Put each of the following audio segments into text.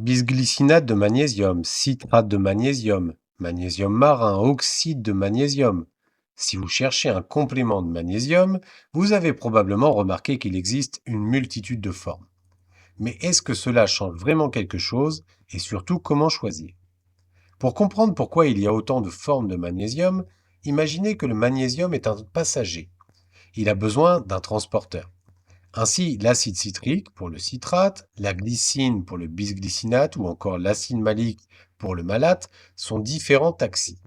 Bisglycinate de magnésium, citrate de magnésium, magnésium marin, oxyde de magnésium. Si vous cherchez un complément de magnésium, vous avez probablement remarqué qu'il existe une multitude de formes. Mais est-ce que cela change vraiment quelque chose et surtout comment choisir? Pour comprendre pourquoi il y a autant de formes de magnésium, imaginez que le magnésium est un passager. Il a besoin d'un transporteur. Ainsi, l'acide citrique pour le citrate, la glycine pour le bisglycinate ou encore l'acide malique pour le malate sont différents taxis.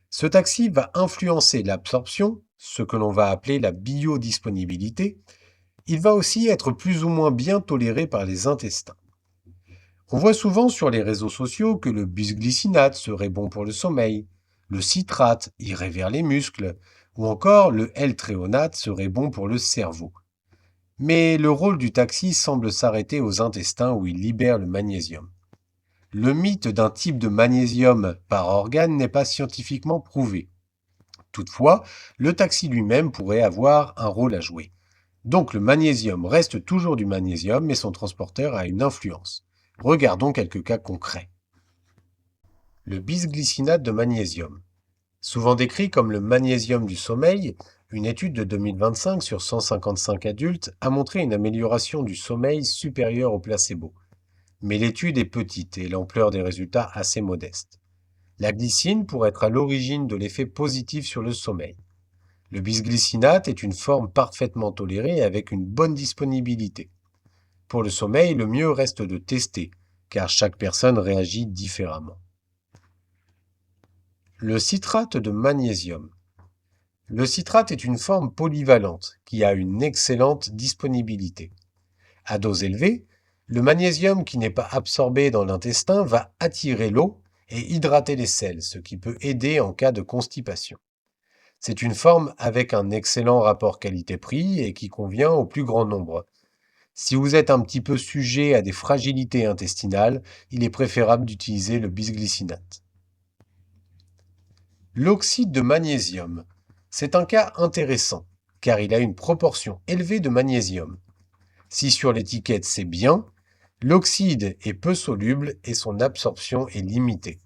Ce taxi va influencer l'absorption, ce que l'on va appeler la biodisponibilité. Il va aussi être plus ou moins bien toléré par les intestins. On voit souvent sur les réseaux sociaux que le bisglycinate serait bon pour le sommeil, le citrate irait vers les muscles, ou encore le L-tréonate serait bon pour le cerveau. Mais le rôle du taxi semble s'arrêter aux intestins où il libère le magnésium. Le mythe d'un type de magnésium par organe n'est pas scientifiquement prouvé. Toutefois, le taxi lui-même pourrait avoir un rôle à jouer. Donc le magnésium reste toujours du magnésium, mais son transporteur a une influence. Regardons quelques cas concrets. Le bisglycinate de magnésium. Souvent décrit comme le magnésium du sommeil, une étude de 2025 sur 155 adultes a montré une amélioration du sommeil supérieure au placebo. Mais l'étude est petite et l'ampleur des résultats assez modeste. La glycine pourrait être à l'origine de l'effet positif sur le sommeil. Le bisglycinate est une forme parfaitement tolérée avec une bonne disponibilité. Pour le sommeil, le mieux reste de tester, car chaque personne réagit différemment. Le citrate de magnésium. Le citrate est une forme polyvalente qui a une excellente disponibilité. À dose élevée, le magnésium qui n'est pas absorbé dans l'intestin va attirer l'eau et hydrater les selles, ce qui peut aider en cas de constipation. C'est une forme avec un excellent rapport qualité-prix et qui convient au plus grand nombre. Si vous êtes un petit peu sujet à des fragilités intestinales, il est préférable d'utiliser le bisglycinate. L'oxyde de magnésium. C'est un cas intéressant, car il a une proportion élevée de magnésium. Si sur l'étiquette c'est bien, l'oxyde est peu soluble et son absorption est limitée.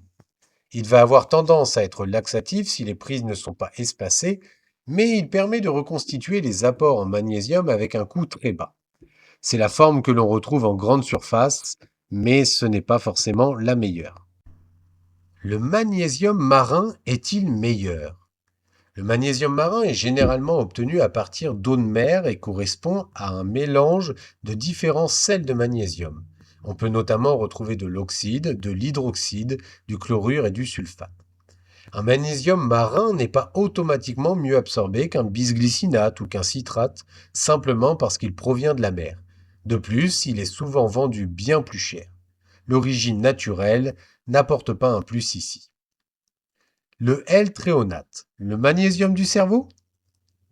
Il va avoir tendance à être laxatif si les prises ne sont pas espacées, mais il permet de reconstituer les apports en magnésium avec un coût très bas. C'est la forme que l'on retrouve en grande surface, mais ce n'est pas forcément la meilleure. Le magnésium marin est-il meilleur? Le magnésium marin est généralement obtenu à partir d'eau de mer et correspond à un mélange de différents sels de magnésium. On peut notamment retrouver de l'oxyde, de l'hydroxyde, du chlorure et du sulfate. Un magnésium marin n'est pas automatiquement mieux absorbé qu'un bisglycinate ou qu'un citrate, simplement parce qu'il provient de la mer. De plus, il est souvent vendu bien plus cher. L'origine naturelle n'apporte pas un plus ici. Le L-tréonate, le magnésium du cerveau?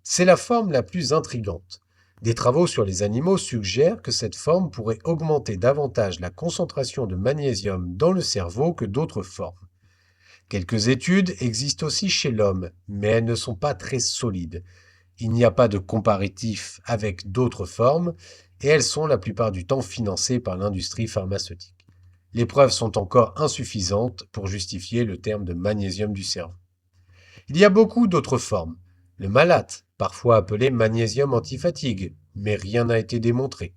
C'est la forme la plus intrigante. Des travaux sur les animaux suggèrent que cette forme pourrait augmenter davantage la concentration de magnésium dans le cerveau que d'autres formes. Quelques études existent aussi chez l'homme, mais elles ne sont pas très solides. Il n'y a pas de comparatif avec d'autres formes et elles sont la plupart du temps financées par l'industrie pharmaceutique. Les preuves sont encore insuffisantes pour justifier le terme de magnésium du cerveau. Il y a beaucoup d'autres formes. Le malate, parfois appelé magnésium antifatigue, mais rien n'a été démontré.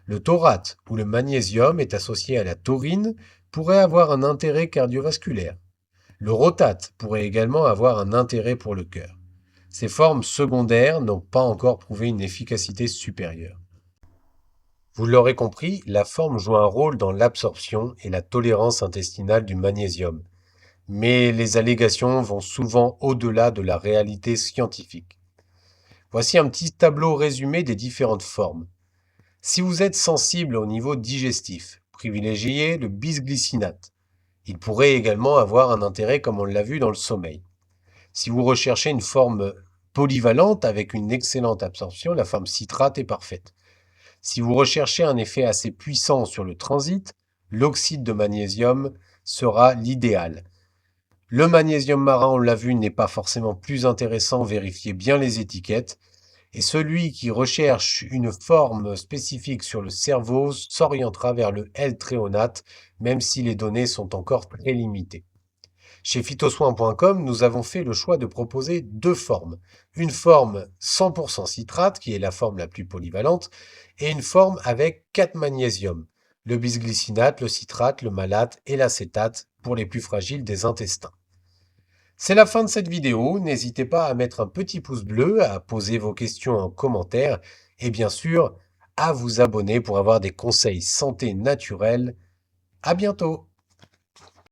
Le taurate, où le magnésium est associé à la taurine, pourrait avoir un intérêt cardiovasculaire. Le rotate pourrait également avoir un intérêt pour le cœur. Ces formes secondaires n'ont pas encore prouvé une efficacité supérieure. Vous l'aurez compris, la forme joue un rôle dans l'absorption et la tolérance intestinale du magnésium. Mais les allégations vont souvent au-delà de la réalité scientifique. Voici un petit tableau résumé des différentes formes. Si vous êtes sensible au niveau digestif, privilégiez le bisglycinate. Il pourrait également avoir un intérêt comme on l'a vu dans le sommeil. Si vous recherchez une forme polyvalente avec une excellente absorption, la forme citrate est parfaite. Si vous recherchez un effet assez puissant sur le transit, l'oxyde de magnésium sera l'idéal. Le magnésium marin, on l'a vu, n'est pas forcément plus intéressant, vérifiez bien les étiquettes. Et celui qui recherche une forme spécifique sur le cerveau s'orientera vers le L-tréonate, même si les données sont encore très limitées. Chez phytosoin.com, nous avons fait le choix de proposer deux formes. Une forme 100% citrate, qui est la forme la plus polyvalente, et une forme avec 4 magnésiums, le bisglycinate, le citrate, le malate et l'acétate pour les plus fragiles des intestins. C'est la fin de cette vidéo, n'hésitez pas à mettre un petit pouce bleu, à poser vos questions en commentaire et bien sûr à vous abonner pour avoir des conseils santé naturels. À bientôt!